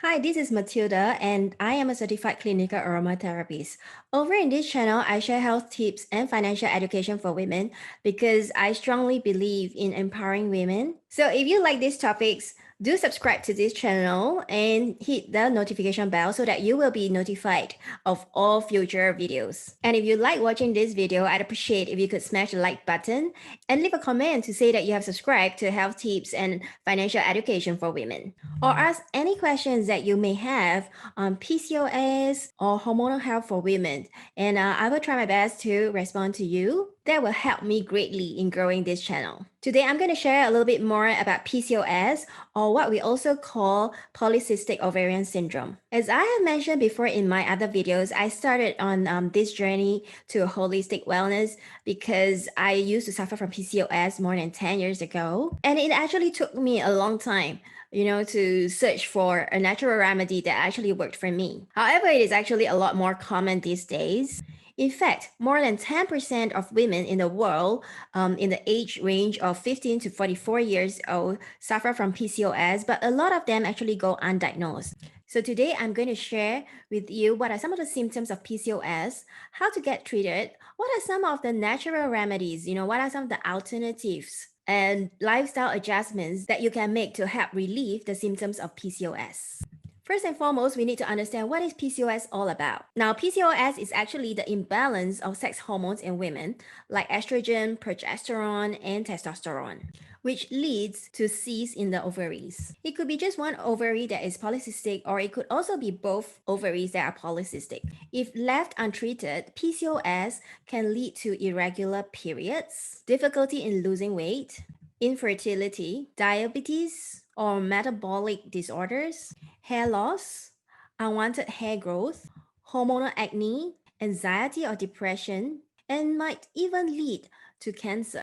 Hi, this is Matilda, and I am a certified clinical aromatherapist. Over in this channel, I share health tips and financial education for women because I strongly believe in empowering women. So, if you like these topics, do subscribe to this channel and hit the notification bell so that you will be notified of all future videos. And if you like watching this video, I'd appreciate if you could smash the like button and leave a comment to say that you have subscribed to health tips and financial education for women, or ask any questions that you may have on PCOS or hormonal health for women. And I will try my best to respond to you. That will help me greatly in growing this channel. Today, I'm going to share a little bit more about PCOS, or what we also call polycystic ovarian syndrome. As I have mentioned before in my other videos, I started on this journey to holistic wellness because I used to suffer from PCOS more than 10 years ago. And it actually took me a long time to search for a natural remedy that actually worked for me. However, it is actually a lot more common these days. In fact, more than 10% of women in the world in the age range of 15 to 44 years old suffer from PCOS, but a lot of them actually go undiagnosed. So today I'm going to share with you what are some of the symptoms of PCOS, how to get treated, what are some of the natural remedies, what are some of the alternatives and lifestyle adjustments that you can make to help relieve the symptoms of PCOS. First and foremost, we need to understand what is PCOS all about. Now, PCOS is actually the imbalance of sex hormones in women, like estrogen, progesterone, and testosterone, which leads to cysts in the ovaries. It could be just one ovary that is polycystic, or it could also be both ovaries that are polycystic. If left untreated, PCOS can lead to irregular periods, difficulty in losing weight, infertility, diabetes or metabolic disorders, hair loss, unwanted hair growth, hormonal acne, anxiety or depression, and might even lead to cancer.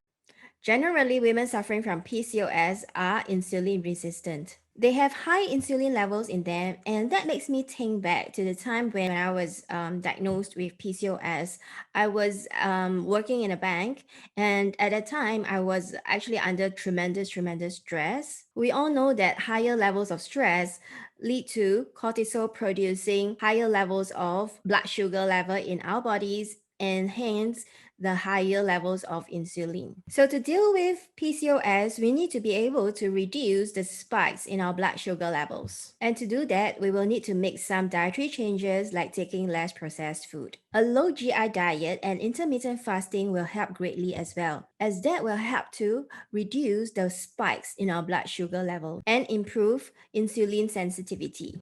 Generally, women suffering from PCOS are insulin resistant. They have high insulin levels in them, and that makes me think back to the time when I was diagnosed with PCOS. I was working in a bank, and at that time, I was actually under tremendous stress. We all know that higher levels of stress lead to cortisol producing higher levels of blood sugar level in our bodies, and hence the higher levels of insulin. So to deal with PCOS, we need to be able to reduce the spikes in our blood sugar levels. And to do that, we will need to make some dietary changes like taking less processed food. A low GI diet and intermittent fasting will help greatly as well, as that will help to reduce the spikes in our blood sugar level and improve insulin sensitivity.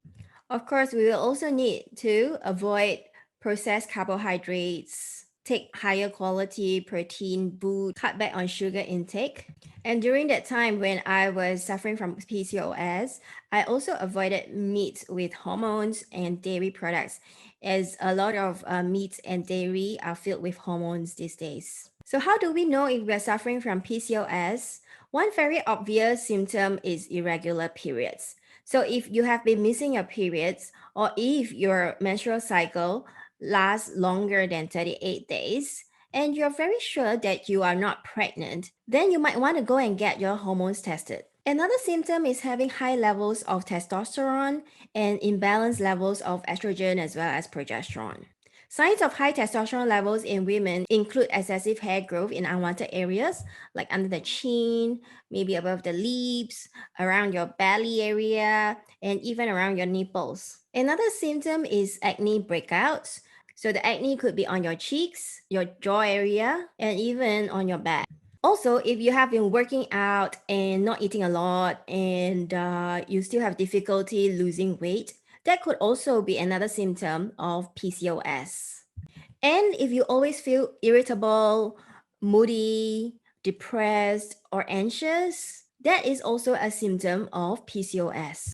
Of course, we will also need to avoid processed carbohydrates, take higher quality protein food, cut back on sugar intake. And during that time when I was suffering from PCOS, I also avoided meat with hormones and dairy products, as a lot of meat and dairy are filled with hormones these days. So how do we know if we are suffering from PCOS? One very obvious symptom is irregular periods. So if you have been missing your periods, or if your menstrual cycle lasts longer than 38 days, and you're very sure that you are not pregnant, then you might want to go and get your hormones tested. Another symptom is having high levels of testosterone and imbalanced levels of estrogen as well as progesterone. Signs of high testosterone levels in women include excessive hair growth in unwanted areas, like under the chin, maybe above the lips, around your belly area, and even around your nipples. Another symptom is acne breakouts. So the acne could be on your cheeks, your jaw area, and even on your back. Also, if you have been working out and not eating a lot, and you still have difficulty losing weight, that could also be another symptom of PCOS. And if you always feel irritable, moody, depressed, or anxious, that is also a symptom of PCOS.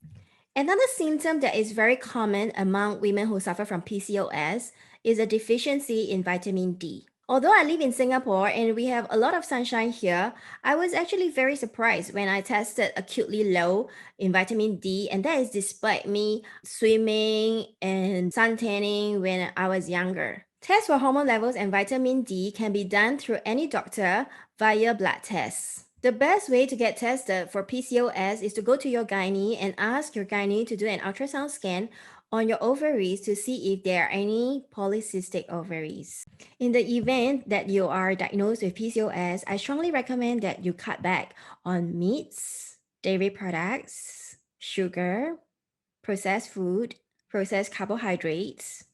Another symptom that is very common among women who suffer from PCOS is a deficiency in vitamin D. Although I live in Singapore and we have a lot of sunshine here, I was actually very surprised when I tested acutely low in vitamin D, and that is despite me swimming and sun tanning when I was younger. Tests for hormone levels and vitamin D can be done through any doctor via blood tests. The best way to get tested for PCOS is to go to your gynae and ask your gynae to do an ultrasound scan on your ovaries to see if there are any polycystic ovaries. In the event that you are diagnosed with PCOS, I strongly recommend that you cut back on meats, dairy products, sugar, processed food, processed carbohydrates,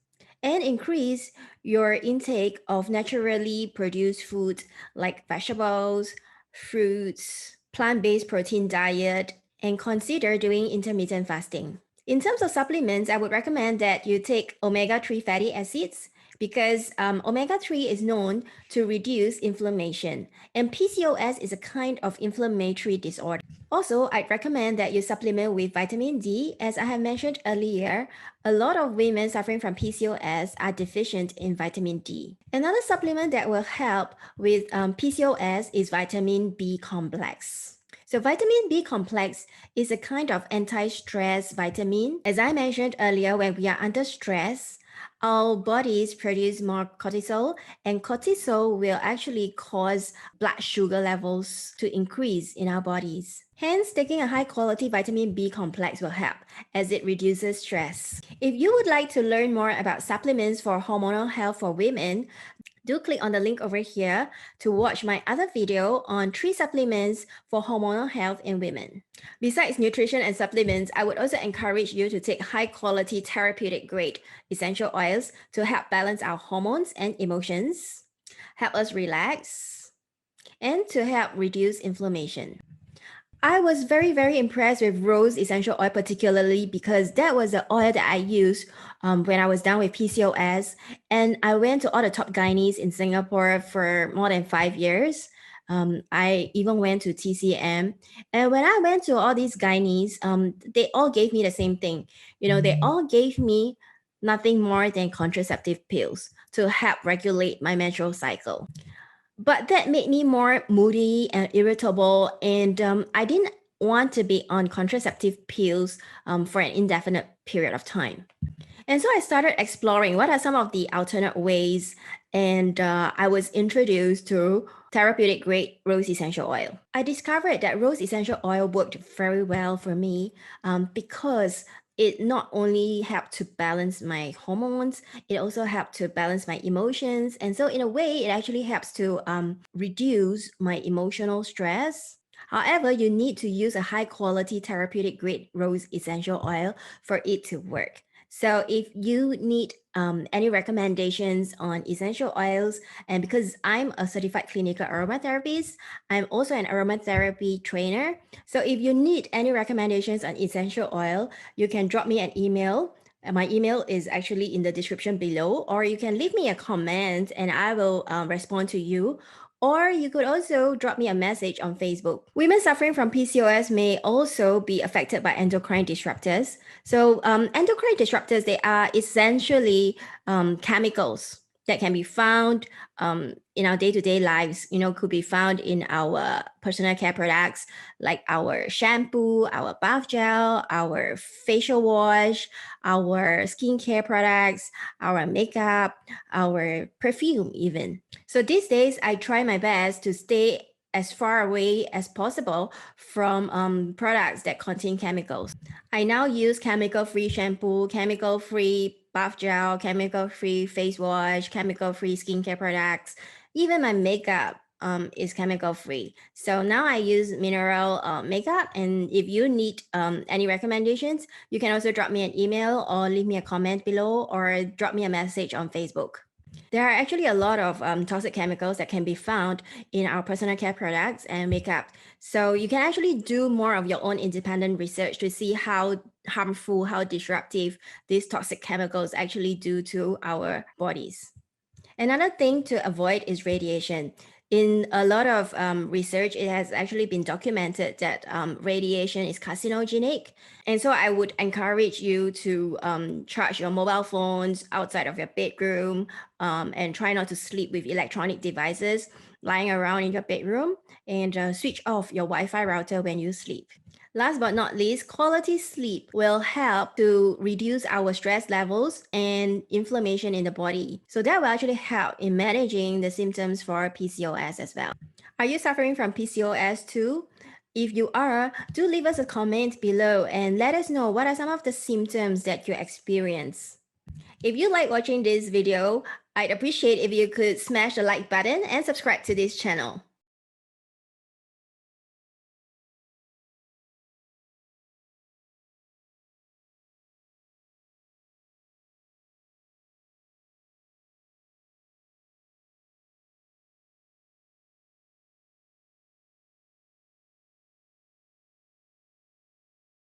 and increase your intake of naturally produced foods like vegetables, fruits, plant-based protein diet, and consider doing intermittent fasting. In terms of supplements, I would recommend that you take omega-3 fatty acids because omega-3 is known to reduce inflammation, and PCOS is a kind of inflammatory disorder. Also, I'd recommend that you supplement with vitamin D. As I have mentioned earlier, a lot of women suffering from PCOS are deficient in vitamin D. Another supplement that will help with PCOS is vitamin B complex. So vitamin B complex is a kind of anti-stress vitamin. As I mentioned earlier, when we are under stress, our bodies produce more cortisol, and cortisol will actually cause blood sugar levels to increase in our bodies. Hence, taking a high-quality vitamin B complex will help as it reduces stress. If you would like to learn more about supplements for hormonal health for women, do click on the link over here to watch my other video on 3 supplements for hormonal health in women. Besides nutrition and supplements, I would also encourage you to take high-quality therapeutic grade essential oils to help balance our hormones and emotions, help us relax, and to help reduce inflammation. I was very impressed with rose essential oil, particularly because that was the oil that I used when I was down with PCOS. And I went to all the top gynaes in Singapore for more than 5 years. I even went to TCM. And when I went to all these gynaes, they all gave me the same thing. They all gave me nothing more than contraceptive pills to help regulate my menstrual cycle. But that made me more moody and irritable, and I didn't want to be on contraceptive pills for an indefinite period of time. And so I started exploring what are some of the alternate ways, and I was introduced to therapeutic grade rose essential oil. I discovered that rose essential oil worked very well for me because it not only helped to balance my hormones, it also helped to balance my emotions. And so in a way, it actually helps to reduce my emotional stress. However, you need to use a high quality therapeutic grade rose essential oil for it to work. So if you need any recommendations on essential oils, and because I'm a certified clinical aromatherapist, I'm also an aromatherapy trainer. So if you need any recommendations on essential oil, you can drop me an email. My email is actually in the description below, or you can leave me a comment and I will respond to you. Or you could also drop me a message on Facebook. Women suffering from PCOS may also be affected by endocrine disruptors. So endocrine disruptors, they are essentially chemicals that can be found in our day-to-day lives, could be found in our personal care products like our shampoo, our bath gel, our facial wash, our skincare products, our makeup, our perfume even. So these days, I try my best to stay as far away as possible from products that contain chemicals. I now use chemical-free shampoo, chemical-free bath gel, chemical-free face wash, chemical-free skincare products. Even my makeup is chemical-free. So now I use mineral makeup. And if you need any recommendations, you can also drop me an email or leave me a comment below or drop me a message on Facebook. There are actually a lot of toxic chemicals that can be found in our personal care products and makeup. So you can actually do more of your own independent research to see how harmful, how disruptive these toxic chemicals actually do to our bodies. Another thing to avoid is radiation. In a lot of research, it has actually been documented that radiation is carcinogenic. And so I would encourage you to charge your mobile phones outside of your bedroom and try not to sleep with electronic devices lying around in your bedroom, and switch off your Wi-Fi router when you sleep. Last but not least, quality sleep will help to reduce our stress levels and inflammation in the body. So that will actually help in managing the symptoms for PCOS as well. Are you suffering from PCOS too? If you are, do leave us a comment below and let us know what are some of the symptoms that you experience. If you like watching this video, I'd appreciate if you could smash the like button and subscribe to this channel.